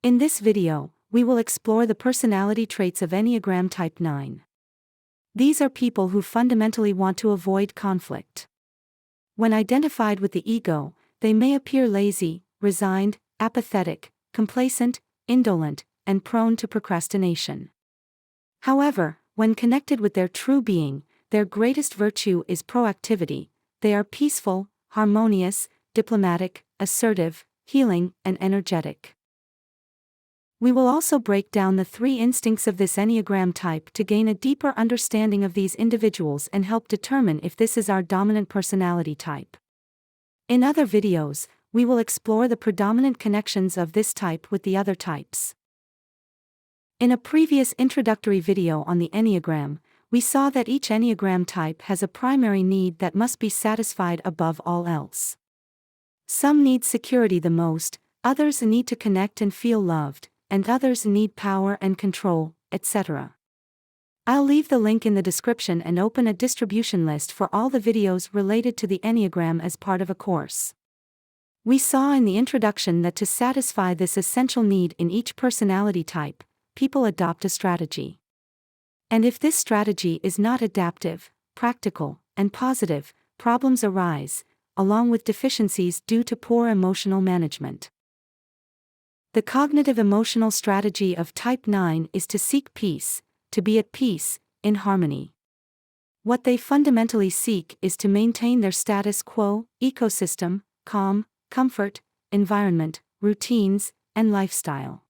In this video, we will explore the personality traits of Enneagram Type 9. These are people who fundamentally want to avoid conflict. When identified with the ego, they may appear lazy, resigned, apathetic, complacent, indolent, and prone to procrastination. However, when connected with their true being, their greatest virtue is proactivity. They are peaceful, harmonious, diplomatic, assertive, healing, and energetic. We will also break down the 3 instincts of this Enneagram type to gain a deeper understanding of these individuals and help determine if this is our dominant personality type. In other videos, we will explore the predominant connections of this type with the other types. In a previous introductory video on the Enneagram, we saw that each Enneagram type has a primary need that must be satisfied above all else. Some need security the most, others need to connect and feel loved, and others need power and control, etc. I'll leave the link in the description and open a distribution list for all the videos related to the Enneagram as part of a course. We saw in the introduction that to satisfy this essential need in each personality type, people adopt a strategy. And if this strategy is not adaptive, practical, and positive, problems arise, along with deficiencies due to poor emotional management. The cognitive emotional strategy of Type 9 is to seek peace, to be at peace, in harmony. What they fundamentally seek is to maintain their status quo, ecosystem, calm, comfort, environment, routines, and lifestyle.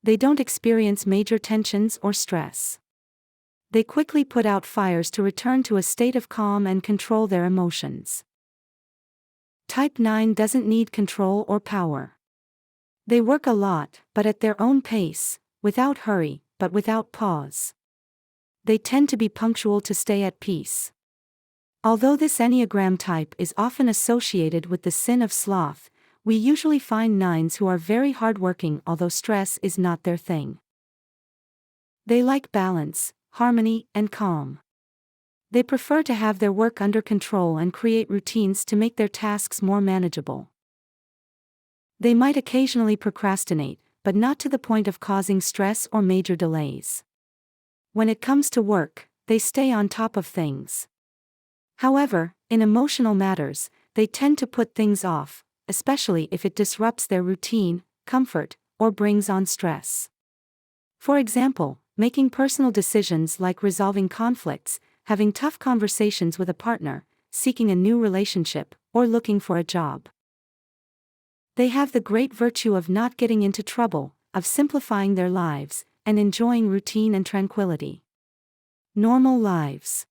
They don't experience major tensions or stress. They quickly put out fires to return to a state of calm and control their emotions. Type 9 doesn't need control or power. They work a lot, but at their own pace, without hurry, but without pause. They tend to be punctual to stay at peace. Although this Enneagram type is often associated with the sin of sloth, we usually find 9s who are very hardworking although stress is not their thing. They like balance, harmony, and calm. They prefer to have their work under control and create routines to make their tasks more manageable. They might occasionally procrastinate, but not to the point of causing stress or major delays. When it comes to work, they stay on top of things. However, in emotional matters, they tend to put things off, especially if it disrupts their routine, comfort, or brings on stress. For example, making personal decisions like resolving conflicts, having tough conversations with a partner, seeking a new relationship, or looking for a job. They have the great virtue of not getting into trouble, of simplifying their lives, and enjoying routine and tranquility. Normal lives.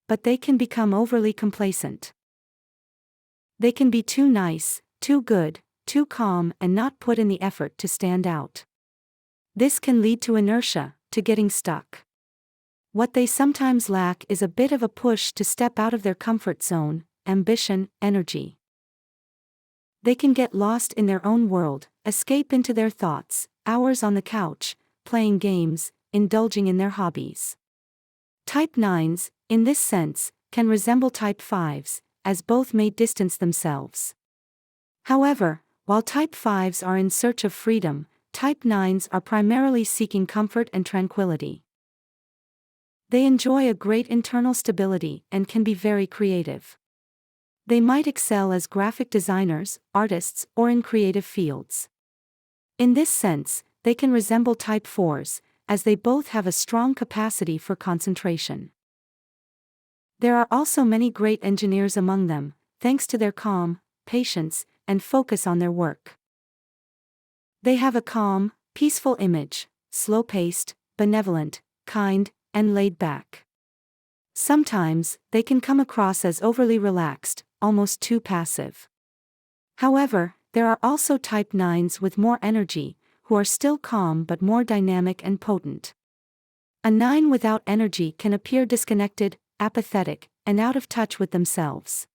But they can become overly complacent. They can be too nice, too good, too calm, and not put in the effort to stand out. This can lead to inertia, to getting stuck. What they sometimes lack is a bit of a push to step out of their comfort zone, ambition, energy. They can get lost in their own world, escape into their thoughts, hours on the couch, playing games, indulging in their hobbies. Type 9s, in this sense, can resemble Type 5s, as both may distance themselves. However, while Type 5s are in search of freedom, Type 9s are primarily seeking comfort and tranquility. They enjoy a great internal stability and can be very creative. They might excel as graphic designers, artists, or in creative fields. In this sense, they can resemble Type 4s, as they both have a strong capacity for concentration. There are also many great engineers among them, thanks to their calm, patience, and focus on their work. They have a calm, peaceful image, slow-paced, benevolent, kind, and laid back. Sometimes, they can come across as overly relaxed, almost too passive. However, there are also Type 9s with more energy, who are still calm but more dynamic and potent. A 9 without energy can appear disconnected, apathetic, and out of touch with themselves.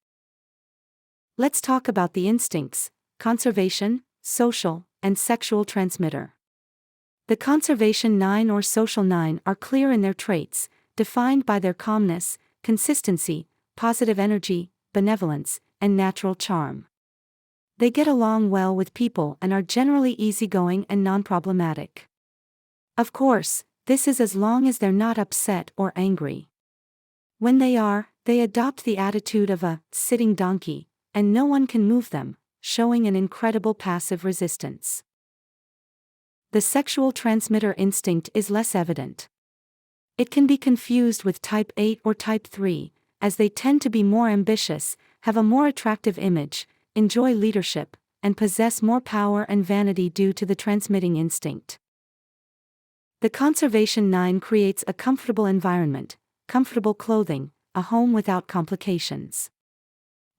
Let's talk about the instincts: conservation, social, and sexual transmitter. The conservation 9 or social 9 are clear in their traits, defined by their calmness, consistency, positive energy, benevolence, and natural charm. They get along well with people and are generally easygoing and non-problematic. Of course, this is as long as they're not upset or angry. When they are, they adopt the attitude of a sitting donkey, and no one can move them, showing an incredible passive resistance. The sexual transmitter instinct is less evident. It can be confused with type 8 or type 3, as they tend to be more ambitious, have a more attractive image, enjoy leadership, and possess more power and vanity due to the transmitting instinct. The conservation 9 creates a comfortable environment, comfortable clothing, a home without complications.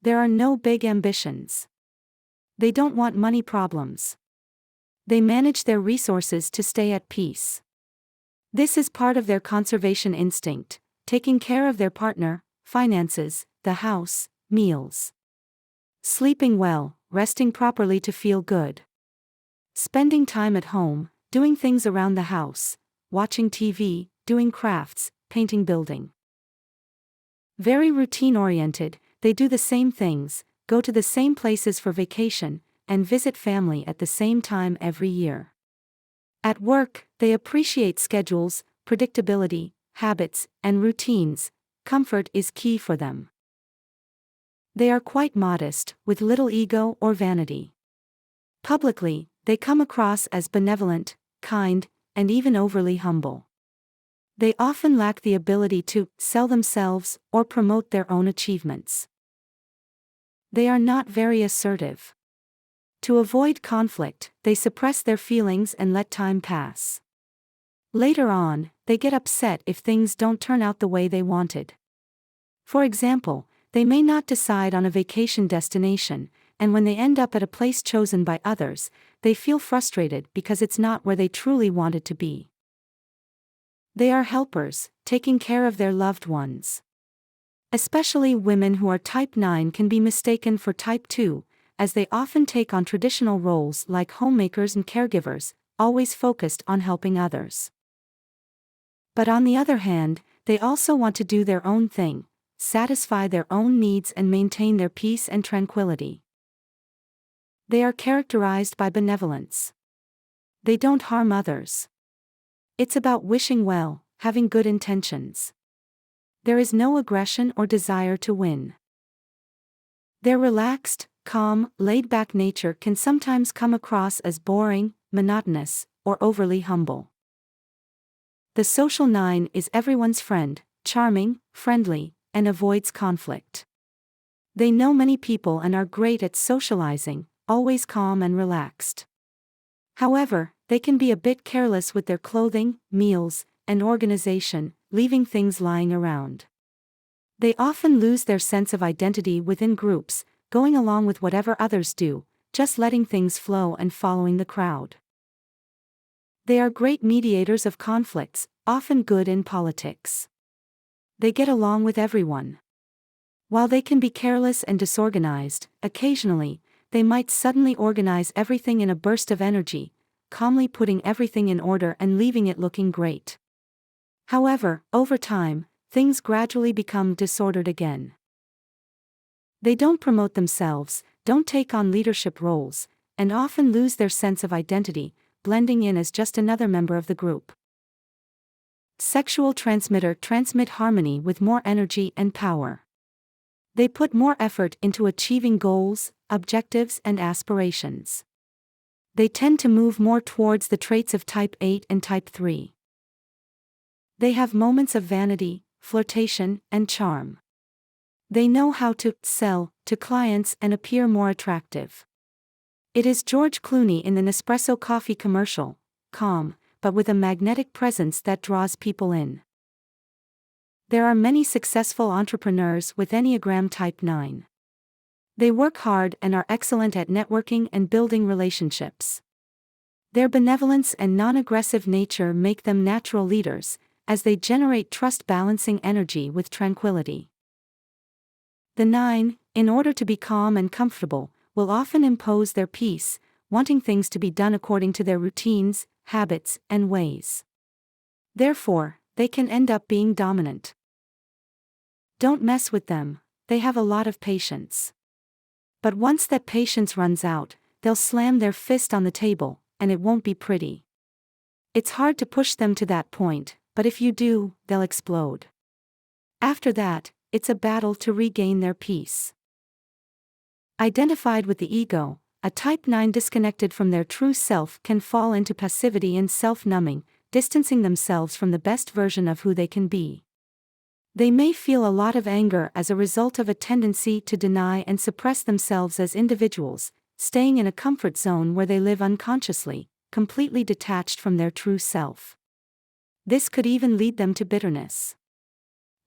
There are no big ambitions. They don't want money problems. They manage their resources to stay at peace. This is part of their conservation instinct, taking care of their partner, finances, the house, meals. Sleeping well, resting properly to feel good. Spending time at home, doing things around the house, watching TV, doing crafts, painting, building. Very routine-oriented, they do the same things, go to the same places for vacation, and visit family at the same time every year. At work, they appreciate schedules, predictability, habits, and routines. Comfort is key for them. They are quite modest, with little ego or vanity. Publicly, they come across as benevolent, kind, and even overly humble. They often lack the ability to sell themselves or promote their own achievements. They are not very assertive. To avoid conflict, they suppress their feelings and let time pass. Later on, they get upset if things don't turn out the way they wanted. For example, they may not decide on a vacation destination, and when they end up at a place chosen by others, they feel frustrated because it's not where they truly wanted to be. They are helpers, taking care of their loved ones. Especially women who are type 9 can be mistaken for type 2, as they often take on traditional roles like homemakers and caregivers, always focused on helping others. But on the other hand, they also want to do their own thing, satisfy their own needs and maintain their peace and tranquility. They are characterized by benevolence. They don't harm others. It's about wishing well, having good intentions. There is no aggression or desire to win. Their relaxed, calm, laid-back nature can sometimes come across as boring, monotonous, or overly humble. The social 9 is everyone's friend, charming, friendly, and avoids conflict. They know many people and are great at socializing, always calm and relaxed. However, they can be a bit careless with their clothing, meals, and organization, leaving things lying around. They often lose their sense of identity within groups, going along with whatever others do, just letting things flow and following the crowd. They are great mediators of conflicts, often good in politics. They get along with everyone. While they can be careless and disorganized, occasionally, they might suddenly organize everything in a burst of energy, calmly putting everything in order and leaving it looking great. However, over time, things gradually become disordered again. They don't promote themselves, don't take on leadership roles, and often lose their sense of identity, blending in as just another member of the group. Sexual transmitter transmit harmony with more energy and power. They put more effort into achieving goals, objectives, and aspirations. They tend to move more towards the traits of type 8 and type 3. They have moments of vanity, flirtation, and charm. They know how to sell to clients and appear more attractive. It is George Clooney in the Nespresso coffee commercial, calm, but with a magnetic presence that draws people in. There are many successful entrepreneurs with Enneagram type 9. They work hard and are excellent at networking and building relationships. Their benevolence and non-aggressive nature make them natural leaders, as they generate trust-balancing energy with tranquility. The 9, in order to be calm and comfortable, will often impose their peace, wanting things to be done according to their routines, habits, and ways. Therefore, they can end up being dominant. Don't mess with them, they have a lot of patience. But once that patience runs out, they'll slam their fist on the table, and it won't be pretty. It's hard to push them to that point, but if you do, they'll explode. After that, it's a battle to regain their peace. Identified with the ego, a type 9 disconnected from their true self can fall into passivity and self-numbing, distancing themselves from the best version of who they can be. They may feel a lot of anger as a result of a tendency to deny and suppress themselves as individuals, staying in a comfort zone where they live unconsciously, completely detached from their true self. This could even lead them to bitterness.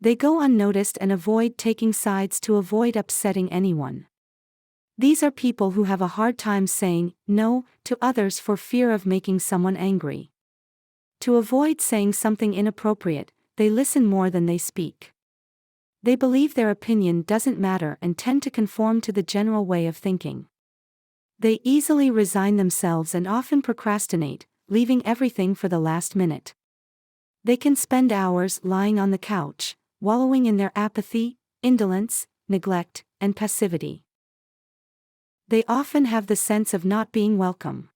They go unnoticed and avoid taking sides to avoid upsetting anyone. These are people who have a hard time saying no to others for fear of making someone angry. To avoid saying something inappropriate, they listen more than they speak. They believe their opinion doesn't matter and tend to conform to the general way of thinking. They easily resign themselves and often procrastinate, leaving everything for the last minute. They can spend hours lying on the couch, wallowing in their apathy, indolence, neglect, and passivity. They often have the sense of not being welcome.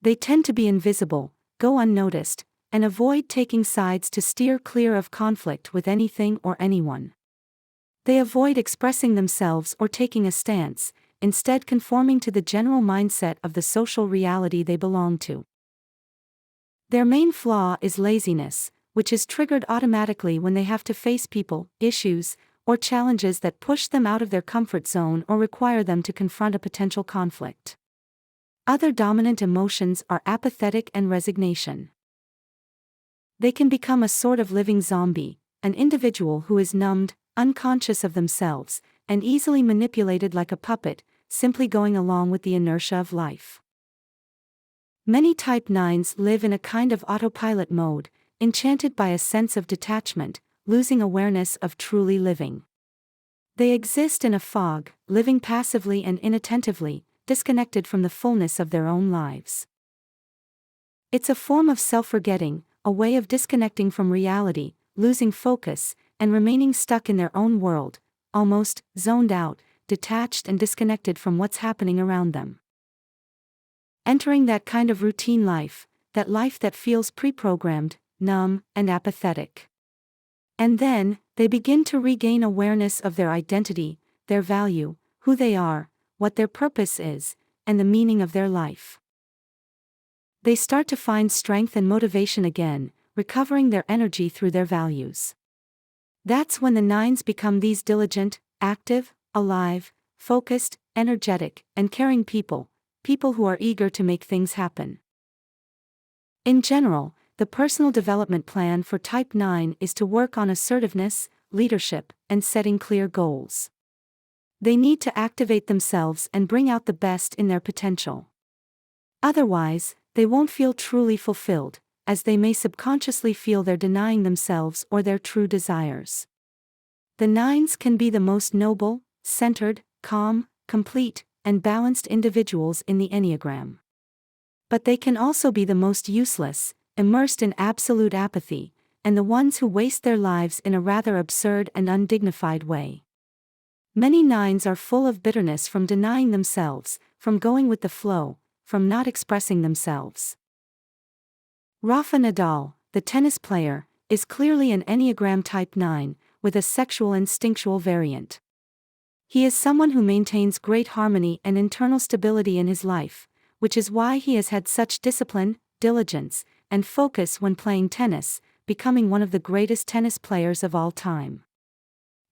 They tend to be invisible, go unnoticed, and avoid taking sides to steer clear of conflict with anything or anyone. They avoid expressing themselves or taking a stance, instead conforming to the general mindset of the social reality they belong to. Their main flaw is laziness, which is triggered automatically when they have to face people, issues, or challenges that push them out of their comfort zone or require them to confront a potential conflict. Other dominant emotions are apathetic and resignation. They can become a sort of living zombie, an individual who is numbed, unconscious of themselves, and easily manipulated like a puppet, simply going along with the inertia of life. Many type 9s live in a kind of autopilot mode, enchanted by a sense of detachment, losing awareness of truly living. They exist in a fog, living passively and inattentively, disconnected from the fullness of their own lives. It's a form of self-forgetting, a way of disconnecting from reality, losing focus, and remaining stuck in their own world, almost zoned out, detached and disconnected from what's happening around them. Entering that kind of routine life, that life that feels pre-programmed, numb, and apathetic. And then, they begin to regain awareness of their identity, their value, who they are, what their purpose is, and the meaning of their life. They start to find strength and motivation again, recovering their energy through their values. That's when the 9s become these diligent, active, alive, focused, energetic, and caring people who are eager to make things happen. In general, the personal development plan for type 9 is to work on assertiveness, leadership, and setting clear goals. They need to activate themselves and bring out the best in their potential. Otherwise, they won't feel truly fulfilled, as they may subconsciously feel they're denying themselves or their true desires. The 9s can be the most noble, centered, calm, complete, and balanced individuals in the Enneagram. But they can also be the most useless, immersed in absolute apathy, and the ones who waste their lives in a rather absurd and undignified way. Many 9s are full of bitterness from denying themselves, from going with the flow, from not expressing themselves. Rafa Nadal, the tennis player, is clearly an Enneagram type 9, with a sexual instinctual variant. He is someone who maintains great harmony and internal stability in his life, which is why he has had such discipline, diligence, and focus when playing tennis, becoming one of the greatest tennis players of all time.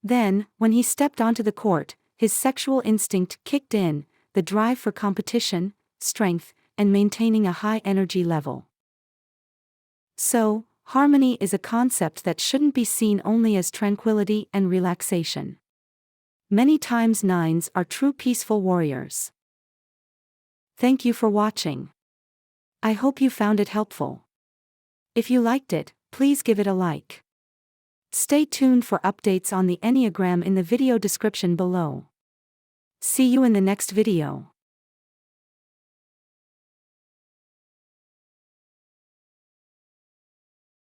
Then, when he stepped onto the court, his sexual instinct kicked in, the drive for competition, strength, and maintaining a high energy level. So, harmony is a concept that shouldn't be seen only as tranquility and relaxation. Many times 9s are true peaceful warriors. Thank you for watching. I hope you found it helpful. If you liked it, please give it a like. Stay tuned for updates on the Enneagram in the video description below. See you in the next video.